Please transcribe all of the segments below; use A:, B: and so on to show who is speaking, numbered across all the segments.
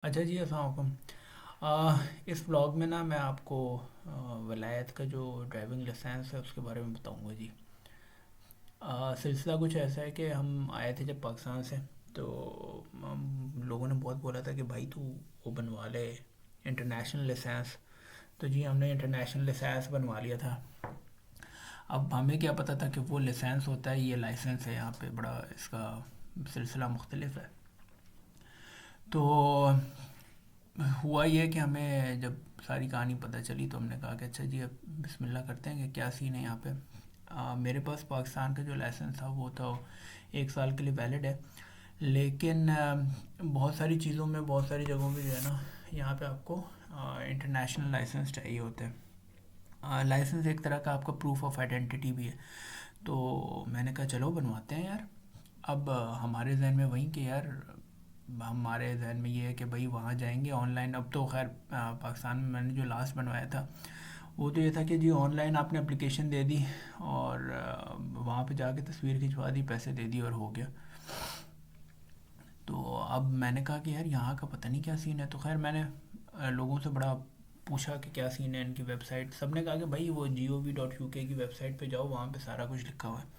A: अच्छा जी, अस्सलाम वालेकुम। इस व्लॉग में ना मैं आपको वलायत का जो ड्राइविंग लाइसेंस है उसके बारे में बताऊंगा जी। सिलसिला कुछ ऐसा है कि हम आए थे जब पाकिस्तान से, तो लोगों ने बहुत बोला था कि भाई तू वो बनवा ले इंटरनेशनल लाइसेंस। तो जी हमने इंटरनेशनल लाइसेंस बनवा लिया था। अब हमें क्या पता था कि वो लाइसेंस होता है, ये लाइसेंस है। यहाँ पे बड़ा इसका सिलसिला मुख्तलिफ है। तो हुआ ये कि हमें जब सारी कहानी पता चली तो हमने कहा कि अच्छा जी अब बिस्मिल्लाह करते हैं कि क्या सीन है यहाँ पे। मेरे पास पाकिस्तान का जो लाइसेंस था वो तो 1 साल के लिए वैलिड है। लेकिन बहुत सारी चीज़ों में, बहुत सारी जगहों पे जो है ना, यहाँ पे आपको इंटरनेशनल लाइसेंस चाहिए होते हैं। लाइसेंस एक तरह का आपका प्रूफ ऑफ आइडेंटिटी भी है। तो मैंने कहा चलो बनवाते हैं यार। अब हमारे जहन में वही कि यार, हमारे जहन में ये है कि भाई वहाँ जाएंगे ऑनलाइन। अब तो खैर पाकिस्तान में मैंने जो लास्ट बनवाया था वो तो ये था कि जी ऑनलाइन आपने एप्लीकेशन दे दी और वहाँ पे जाके तस्वीर खिंचवा दी, पैसे दे दिए और हो गया। तो अब मैंने कहा कि यार यहाँ का पता नहीं क्या सीन है। तो खैर मैंने लोगों से बड़ा पूछा कि क्या सीन है इनकी वेबसाइट। सबने कहा कि भाई वो gov.uk की वेबसाइट पे जाओ, वहाँ पे सारा कुछ लिखा हुआ है।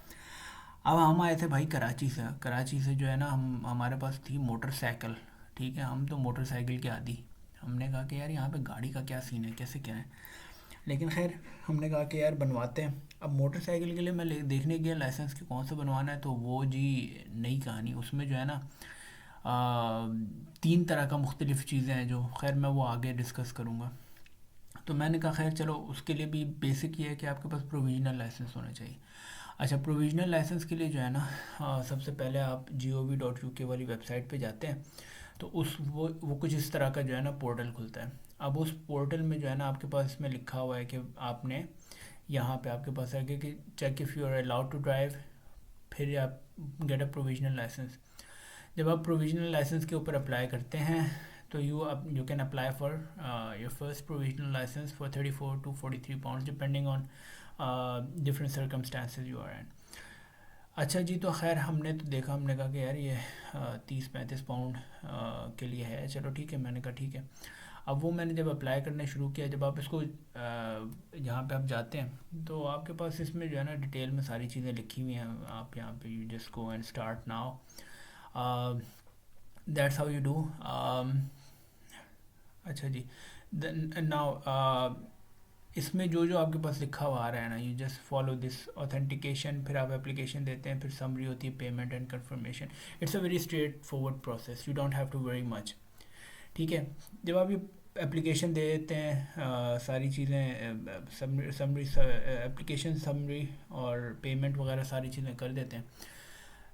A: अब हम आए थे भाई कराची से। कराची से जो है ना, हम हमारे पास थी मोटरसाइकिल। ठीक है, हम तो मोटरसाइकिल के आदी। हमने कहा कि यार यहाँ पे गाड़ी का क्या सीन है, कैसे क्या है। लेकिन खैर हमने कहा कि यार बनवाते हैं। अब मोटरसाइकिल के लिए मैं देखने गया लाइसेंस कि कौन सा बनवाना है, तो वो जी नई कहानी। उसमें जो है ना, 3 तरह का मुख्तलिफ़ चीज़ें हैं जो खैर मैं वो आगे डिस्कस करूँगा। तो मैंने कहा खैर चलो, उसके लिए भी बेसिक ये है कि आपके पास प्रोविजनल लाइसेंस होना चाहिए। अच्छा, प्रोविजनल लाइसेंस के लिए जो है ना, सबसे पहले आप gov.uk वाली वेबसाइट पे जाते हैं। तो उस वो कुछ इस तरह का जो है ना पोर्टल खुलता है। अब उस पोर्टल में जो है ना आपके पास इसमें लिखा हुआ है कि आपने यहाँ पे आपके पास है कि check if you are allowed to drive. फिर आप गेट अ प्रोविजनल लाइसेंस। जब आप प्रोविजनल लाइसेंस के ऊपर अप्लाई करते हैं तो you can apply for your first provisional licence for 34 to 43 pounds depending on different circumstances you are in. अच्छा जी, तो खैर हमने तो देखा, हमने कहा कि यार ये 30-35 पाउंड के लिए है। चलो ठीक है, मैंने कहा ठीक है। अब वो मैंने जब अप्लाई करना शुरू किया, जब आप इसको यहाँ पे आप जाते हैं तो आपके पास इसमें जो है ना डिटेल में सारी चीज़ें लिखी हुई हैं। आप यहाँ पे you just go and start now, that's how you do. अच्छा जी, नाउ इसमें जो जो आपके पास लिखा हुआ आ रहा है ना, you just follow this authentication. फिर आप एप्लीकेशन देते हैं, फिर समरी होती है, payment and confirmation. It's a very straightforward process, you don't have to very much. ठीक है। जब आप ये एप्लीकेशन दे देते हैं, सारी चीज़ें समरी, एप्लीकेशन समरी और पेमेंट वगैरह सारी चीज़ें कर देते हैं,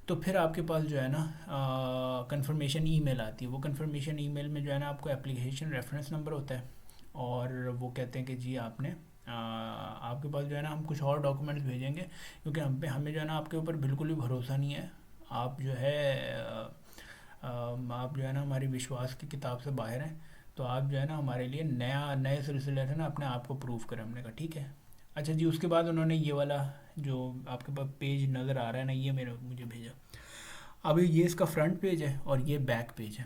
A: तो फिर आपके पास जो है ना कंफर्मेशन ईमेल आती है। वो कंफर्मेशन ईमेल में जो है ना आपको एप्लीकेशन रेफरेंस नंबर होता है। और वो कहते हैं कि जी आपने आपके पास जो है ना, हम कुछ और डॉक्यूमेंट्स भेजेंगे क्योंकि हम पे हमें जो है ना आपके ऊपर बिल्कुल भी भरोसा नहीं है। आप जो है आप जो है ना हमारी विश्वास की किताब से बाहर हैं। तो आप जो है ना हमारे लिए नए सिलसिले से ना अपने आप को प्रूव करें। हमने कहा ठीक है। अच्छा जी, उसके बाद उन्होंने ये वाला जो आपके पास पेज नज़र आ रहा है ना, ये मेरे मुझे भेजा। अब ये इसका फ्रंट पेज है और ये बैक पेज है।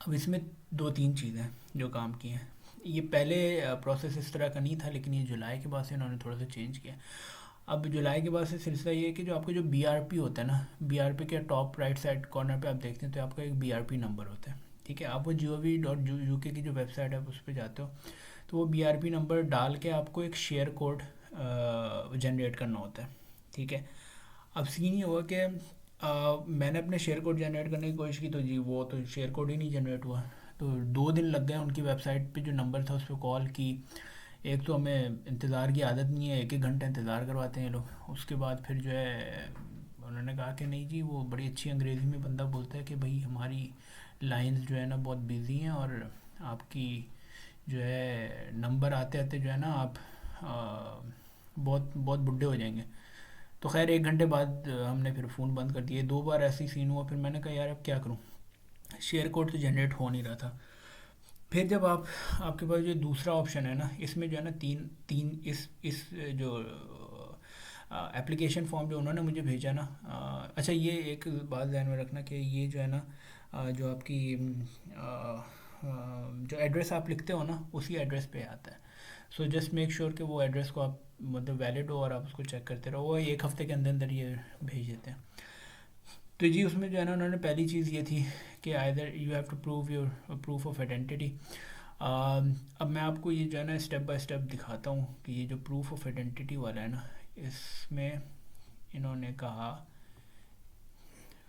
A: अब इसमें 2-3 चीज़ें हैं जो काम की हैं। ये पहले प्रोसेस इस तरह का नहीं था, लेकिन ये जुलाई के बाद से इन्होंने थोड़ा सा चेंज किया। अब जुलाई के बाद से सिलसिला ये है कि जो आपका जो बीआरपी होता है ना, बीआरपी के टॉप राइट साइड कॉर्नर पे आप देखते हैं तो आपका एक बीआरपी नंबर होता है। ठीक है, आप वो gov.uk की जो वेबसाइट है आप उस पर जाते हो, तो वो बीआरपी नंबर डाल के आपको एक शेयर कोड जनरेट करना होता है। ठीक है। अब सीन ये हुआ कि मैंने अपने शेयर कोड जनरेट करने की कोशिश की, तो जी वो तो शेयर कोड ही नहीं जनरेट हुआ। तो 2 दिन लग गए। उनकी वेबसाइट पे जो नंबर था उस पर कॉल की। एक तो हमें इंतज़ार की आदत नहीं है, 1-1 घंटा इंतज़ार करवाते हैं ये लोग। उसके बाद फिर जो है उन्होंने कहा कि नहीं जी, वो बड़ी अच्छी अंग्रेज़ी में बंदा बोलता है कि भाई हमारी लाइंस जो है ना बहुत बिज़ी हैं और आपकी जो है नंबर आते आते जो है ना आप बहुत बहुत बुढ़े हो जाएंगे। तो खैर 1 घंटे बाद हमने फिर फ़ोन बंद कर दिए। 2 बार ऐसे ही सीन हुआ। फिर मैंने कहा यार अब क्या करूँ, शेयर कोड तो जनरेट हो नहीं रहा था। फिर जब आप आपके पास जो दूसरा ऑप्शन है ना, इसमें जो है ना तीन तीन इस जो एप्लीकेशन फॉर्म जो उन्होंने मुझे भेजा ना, अच्छा ये एक बात ध्यान में रखना कि ये जो है ना जो आपकी जो एड्रेस आप लिखते हो ना उसी एड्रेस पे आता है। सो जस्ट मेक श्योर कि वो एड्रेस को आप मतलब वैलिड हो और आप उसको चेक करते रहो, वो एक हफ्ते के अंदर अंदर ये भेज देते हैं। तो जी उसमें जो है ना उन्होंने पहली चीज़ ये थी कि either you have to prove your proof of identity. अब मैं आपको ये जो है ना स्टेप बाय स्टेप दिखाता हूँ कि ये जो प्रूफ ऑफ आइडेंटिटी वाला है ना, इसमें इन्होंने कहा,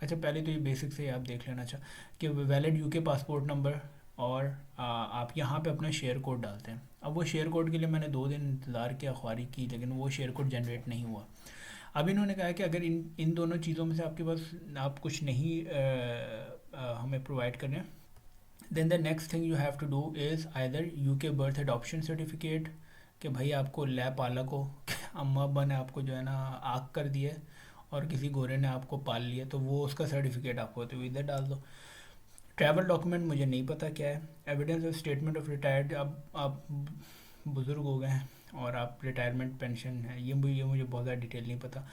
A: अच्छा पहले तो ये बेसिक से ही आप देख लेना। अच्छा कि वैलिड यूके पासपोर्ट नंबर, और आप यहाँ पे अपना शेयर कोड डालते हैं। अब वो शेयर कोड के लिए मैंने 2 दिन इंतज़ार किया, ख्वारी की, लेकिन वो शेयर कोड जनरेट नहीं हुआ। अब इन्होंने कहा कि अगर इन इन दोनों चीज़ों में से आपके पास आप कुछ नहीं हमें प्रोवाइड करें, then the next thing you have to do is either UK birth adoption certificate, कि भाई आपको लैब पालक हो, अम्मा अब्बा ने आपको जो है ना आग कर दिया और किसी गोरे ने आपको पाल लिया, तो वो उसका सर्टिफिकेट आपको तो इधर डाल दो। ट्रैवल डॉक्यूमेंट मुझे नहीं पता क्या है। Evidence of statement of retired, अब आप बुज़ुर्ग हो गए हैं और आप रिटायरमेंट पेंशन है, ये मुझे बहुत ज़्यादा डिटेल नहीं पता।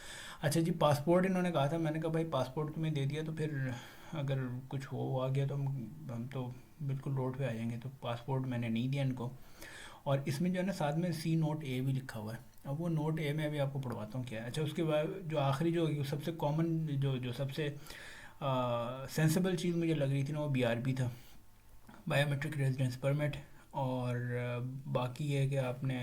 A: अच्छा जी पासपोर्ट इन्होंने कहा था, मैंने कहा भाई पासपोर्ट तुम्हें दे दिया तो फिर अगर कुछ हो आ गया तो हम तो बिल्कुल रोड पे आ जाएंगे, तो पासपोर्ट मैंने नहीं दिया इनको। और इसमें जो है ना साथ में सी नोट ए भी लिखा हुआ है। अब वो नोट ए में अभी आपको पढ़वाता हूँ क्या है। अच्छा उसके बाद जो आखिरी जो सबसे कॉमन जो सबसे सेंसिबल चीज़ मुझे लग रही थी ना, वो बीआरपी था, बायोमेट्रिक रेजिडेंस परमिट। और बाकी ये है कि आपने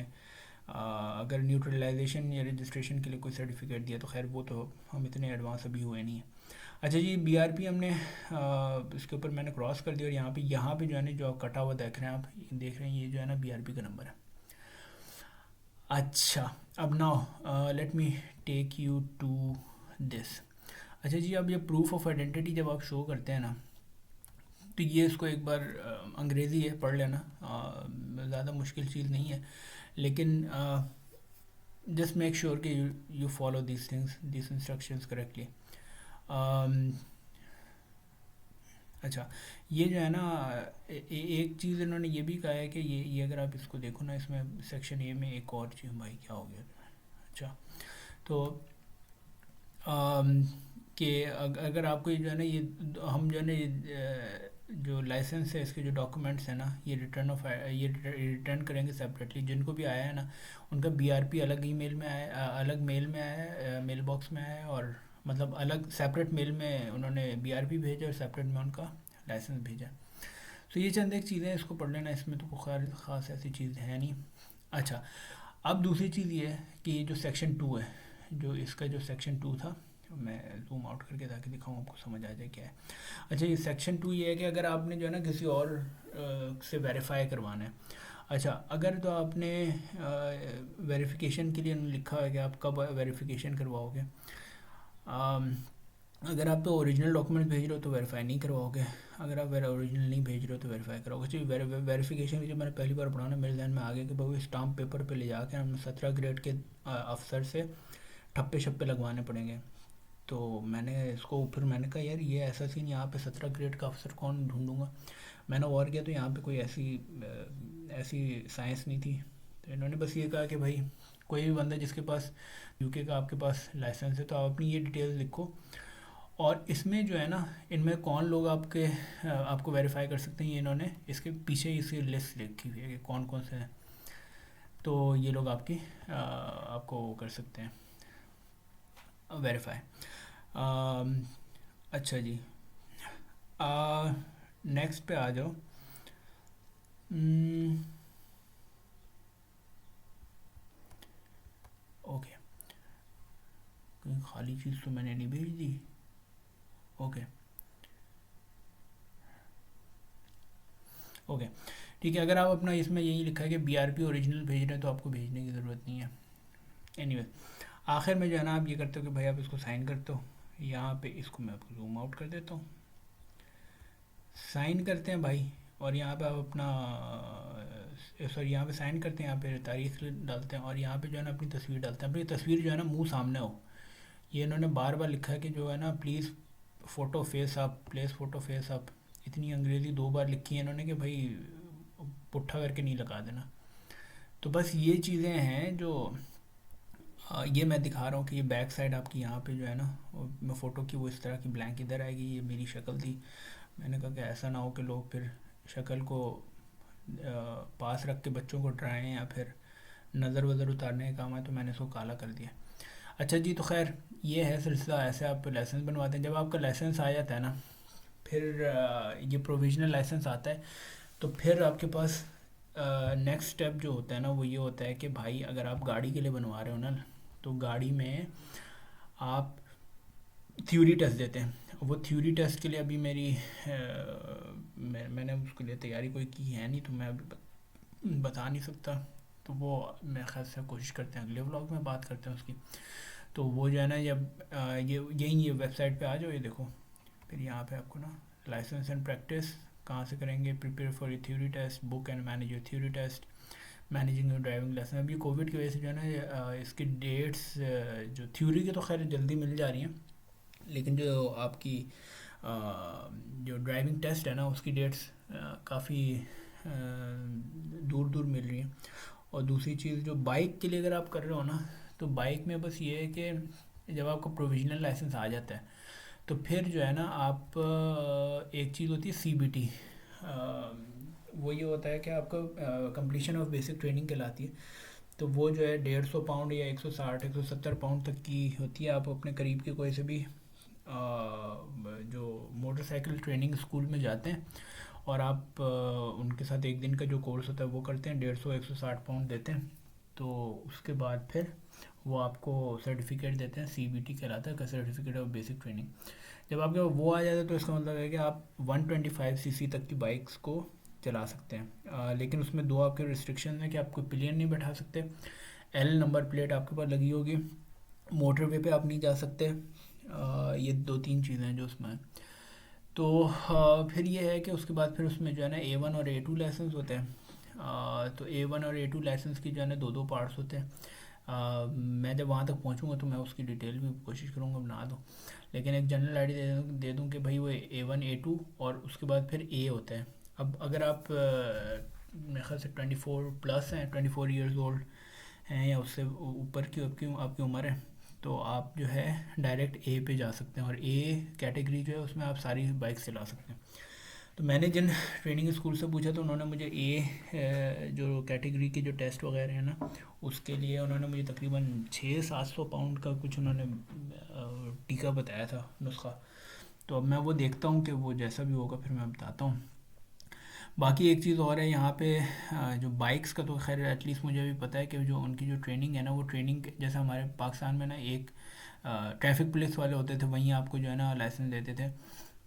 A: अगर न्यूट्रलाइजेशन या रजिस्ट्रेशन के लिए कोई सर्टिफिकेट दिया, तो खैर वो तो हम इतने एडवांस अभी हुए नहीं हैं। अच्छा जी बीआरपी हमने इसके ऊपर मैंने क्रॉस कर दिया, और यहाँ पे जो है ना जो कटा हुआ देख रहे हैं आप, देख रहे हैं ये जो है ना बीआरपी का नंबर है। अच्छा अब now let me take you to this. अच्छा जी अब ये प्रूफ ऑफ आइडेंटिटी जब आप शो करते हैं ना, तो ये इसको एक बार अंग्रेज़ी है पढ़ लेना, ज़्यादा मुश्किल चीज़ नहीं है, लेकिन जस्ट मेक श्योर कि you follow this things, this instructions correctly. अच्छा ये जो है ना एक चीज़ इन्होंने ये भी कहा है कि ये अगर आप इसको देखो ना, इसमें सेक्शन ए में एक और चीज़, भाई क्या हो गया। अच्छा तो अम, कि अगर आपको ये जो है ना ये हम जो है ना ये जो लाइसेंस है इसके जो डॉक्यूमेंट्स हैं ना, ये ये रिटर्न करेंगे सेपरेटली। जिनको भी आया है ना उनका बीआरपी अलग ईमेल में आया, अलग मेल में आया है, मेल बॉक्स में आया है, और मतलब अलग सेपरेट मेल में उन्होंने बीआरपी भेजा और सेपरेट में उनका लाइसेंस भेजा। तो ये चंद एक चीज़ें इसको पढ़ लेना, इसमें तो कोई ख़ास ऐसी चीज़ है नहीं। अच्छा अब दूसरी चीज़ ये है कि ये जो सेक्शन 2 है, जो इसका जो सेक्शन 2 था, मैं जूम आउट करके ताकि दिखाऊँ आपको समझ आ जाए क्या है। अच्छा ये सेक्शन 2 ये है कि अगर आपने जो है ना किसी और से वेरीफाई करवाना है। अच्छा अगर तो आपने वेरिफिकेशन के लिए लिखा है कि आप कब वेरिफिकेशन करवाओगे, अगर आप तो ओरिजिनल डॉक्यूमेंट भेज रहे हो तो वेरीफाई नहीं करवाओगे, अगर आप ओरिजिनल नहीं भेज रहे हो तो वेरीफाई करोगे। तो वेरिफिकेशन की जब मैंने पहली बार पढ़ा ना, मेरे ध्यान में आ गया कि भाई स्टाम्प पेपर पे ले जाके हम 17 ग्रेड के अफसर से ठप्पे शप्पे लगवाने पड़ेंगे। तो मैंने इसको फिर मैंने कहा यार ये ऐसा सीन, यहाँ पे 17 ग्रेड का अफसर कौन ढूंढूंगा। मैंने और किया तो यहाँ पे कोई ऐसी साइंस नहीं थी। तो इन्होंने बस ये कहा कि भाई कोई भी बंदा जिसके पास यूके का आपके पास लाइसेंस है तो आप अपनी ये डिटेल्स लिखो, और इसमें जो है ना इनमें कौन लोग आपको वेरीफाई कर सकते हैं, ये इन्होंने इसके पीछे इसकी लिस्ट लिखी हुई है कि कौन कौन से हैं, तो ये लोग आपको वो कर सकते हैं वेरीफाई। अच्छा जी नेक्स्ट पे आ जाओ। ओके कहीं खाली चीज़ तो मैंने नहीं भेज दी। ओके ओके ठीक है, अगर आप अपना इसमें यही लिखा है कि बीआरपी ओरिजिनल भेज रहे हैं तो आपको भेजने की ज़रूरत नहीं है। एनीवे आखिर में जो है ना आप ये करते हो कि भाई आप इसको साइन करते हो, यहाँ पे इसको मैं आपको जूम आउट कर देता हूँ, साइन करते हैं भाई, और यहाँ पे आप अपना सॉरी यहाँ पे साइन करते हैं, यहाँ पे तारीख डालते हैं, और यहाँ पे जो है ना अपनी तस्वीर डालते हैं। अपनी तस्वीर जो है ना मुंह सामने हो, ये इन्होंने बार बार लिखा है कि जो है ना please photo face up, please photo face up, इतनी अंग्रेज़ी 2 बार लिखी है इन्होंने कि भाई पुट्ठा करके नहीं लगा देना। तो बस ये चीज़ें हैं जो ये मैं दिखा रहा हूँ कि ये बैक साइड आपकी यहाँ पे जो है ना मैं फ़ोटो की वो इस तरह की ब्लैंक इधर आएगी, ये मेरी शक्ल थी। मैंने कहा कि ऐसा ना हो कि लोग फिर शक्ल को पास रख के बच्चों को डराएं या फिर नज़र वज़र उतारने का काम है, तो मैंने इसको काला कर दिया। अच्छा जी, तो खैर ये है सिलसिला, ऐसे आप लाइसेंस बनवाते हैं। जब आपका लाइसेंस आ जाता है ना, फिर ये प्रोविजनल लाइसेंस आता है, तो फिर आपके पास नेक्स्ट स्टेप जो होता है ना, वो ये होता है कि भाई अगर आप गाड़ी के लिए बनवा रहे हो ना, तो गाड़ी में आप थ्योरी टेस्ट देते हैं। वो थ्योरी टेस्ट के लिए अभी मेरी मैंने उसके लिए तैयारी कोई की है नहीं, तो मैं अभी बता नहीं सकता। तो वो मैं ख्याल से कोशिश करते हैं अगले व्लॉग में बात करते हैं उसकी। तो वो जो है ना, जब ये वेबसाइट पे आ जाओ, ये देखो, फिर यहाँ पे आपको ना लाइसेंस एंड प्रैक्टिस कहाँ से करेंगे, prepare for your theory test, book and manage your theory test, managing your driving licence. अभी कोविड की वजह से जो है ना, इसकी डेट्स जो थ्योरी की तो खैर जल्दी मिल जा रही हैं, लेकिन जो आपकी अ, जो ड्राइविंग टेस्ट है ना, उसकी डेट्स काफ़ी दूर दूर मिल रही हैं। और दूसरी चीज़, जो बाइक के लिए अगर आप कर रहे हो ना, तो बाइक में बस ये है कि जब आपका प्रोविजनल लाइसेंस आ जाता है, तो फिर जो है ना आप एक चीज़ होती है सीबीटी। वो ये होता है कि आपका कंप्लीशन ऑफ बेसिक ट्रेनिंग कहलाती है। तो वो जो है 150 पाउंड या 160 170 पाउंड तक की होती है। आप अपने करीब के कोई से भी जो मोटरसाइकिल ट्रेनिंग स्कूल में जाते हैं, और आप उनके साथ एक दिन का जो कोर्स होता है वो करते हैं, 150 160 पाउंड देते हैं। तो उसके बाद फिर वो आपको सर्टिफिकेट देते हैं, सीबीटी कहलाता है, का सर्टिफिकेट ऑफ बेसिक ट्रेनिंग। जब आपके वो आ जाता है, तो इसका मतलब है कि आप 125 सीसी तक की बाइक्स को चला सकते हैं। लेकिन उसमें दो आपके रिस्ट्रिक्शन हैं कि आप कोई पिलियन नहीं बैठा सकते, एल नंबर प्लेट आपके पास लगी होगी, मोटरवे पे आप नहीं जा सकते। ये दो तीन चीज़ें हैं जो उसमें हैं। तो फिर ये है कि उसके बाद फिर उसमें जो है ना A1 और A2 लाइसेंस होते हैं। तो A1 और A2 लाइसेंस की जो है ना दो दो पार्ट्स होते हैं। मैं जब वहाँ तक पहुँचूँगा तो मैं उसकी डिटेल भी कोशिश करूँगा बना दूँ, लेकिन एक जनरल आइडिया दे दूँ कि भाई वो A1 A2 और उसके बाद फिर ए होता है। अब अगर आप मेरे ख्याल से 24+ हैं, 24 ईयर्स ओल्ड हैं या उससे ऊपर की आपकी उम्र है, तो आप जो है डायरेक्ट ए पे जा सकते हैं, और ए कैटेगरी जो है उसमें आप सारी बाइक चला सकते हैं। तो मैंने जिन ट्रेनिंग स्कूल से पूछा, तो उन्होंने मुझे ए जो कैटेगरी के जो टेस्ट वगैरह हैं ना, उसके लिए उन्होंने मुझे तकरीबन 600-700 पाउंड का कुछ उन्होंने टीका बताया था, नुस्खा। तो अब मैं वो देखता हूँ कि वो जैसा भी होगा फिर मैं बताता हूँ। बाकी एक चीज़ और है यहाँ पे, जो बाइक्स का तो खैर एटलीस्ट मुझे भी पता है कि जो उनकी जो ट्रेनिंग है ना, वो ट्रेनिंग जैसे हमारे पाकिस्तान में ना एक ट्रैफिक पुलिस वाले होते थे, वहीं आपको जो है ना लाइसेंस देते थे।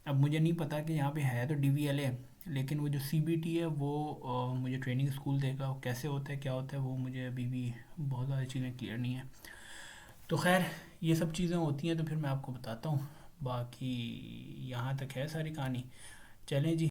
A: अब मुझे नहीं पता कि यहाँ पे है तो डीवीएलए, लेकिन वो जो सीबीटी है वो मुझे ट्रेनिंग स्कूल देगा, वो कैसे होता है क्या होता है वो मुझे अभी भी बहुत ज़्यादा चीज़ें क्लियर नहीं है। तो खैर ये सब चीज़ें होती हैं, तो फिर मैं आपको बताता हूँ। बाकी यहाँ तक है सारी कहानी। चलें जी।